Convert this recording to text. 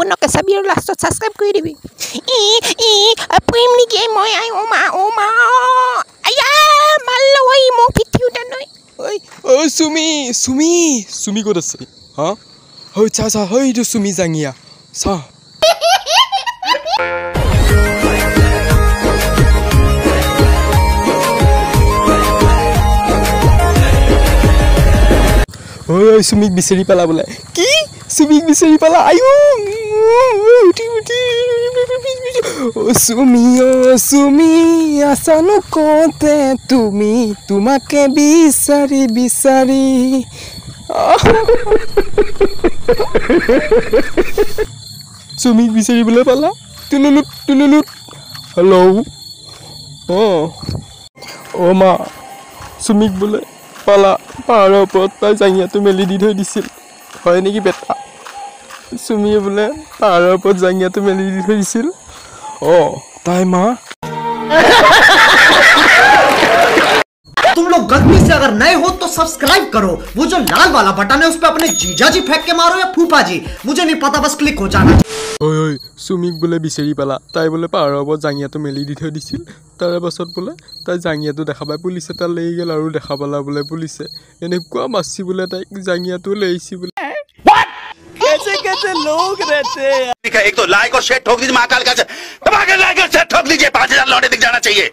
সম্পূৰ্ণকৈ চাবি আৰু লাষ্টত ছাবস্ক্ৰাইব কৰি দিবি প্ৰেম নেকি মই আই অ' মা আয়া মাল্ল ঐ মোক পিঠি উঠা নৈ ঐ চুমি ক'ত আছে হা হৈ চা এইটো চুমি জাঙিয়া চা ঐ চুমিক বিচাৰি পালা বোলে কি চুমিক বিচাৰি পালা আয়ো চুমি আছানো কওঁতে তুমি তোমাকে বিচাৰি চুমিক বিচাৰিবলৈ পালা তুলুলুত হেল্ল' অ' মা চুমিক বোলে পালা পাহাৰৰ ওপৰত তাই জাঙিয়াটো মেলি দি থৈ দিছিল হয় নেকি বেটা চুমিয়ে বোলে পাহাৰৰ ওপৰত জাঙিয়াটো মেলি দি থৈ দিছিল ताई माँ तुम लोग गलती से अगर नए हो तो सब्सक्राइब करो वो जो लाल वाला बटन है उस पे अपने जीजा जी फेंक के मारो या फूफा जी मुझे नहीं पता बस क्लिक हो जाना ओय सुमिक बोले बिचारी पाला ताई बोले पाहाৰৰ ওপৰত জাঙিয়াটো মেলি দি থৈ দিছিল তাৰ পাছত बोले তাই জাঙিয়াটো দেখা পাই পুলিচে তাই লৈ গেল আৰু দেখা পালা बोले পুলিচে এনেকুৱা মাছি बोले তাই জাঙিয়াটো লৈছি बोले कैसे लोग रहते हैं एक तो लाइक और शेयर ठोक दीजिए महाकाल का दबा के लाइक और शेयर ठोक दीजिए 5000 लौटे दिख जाना चाहिए।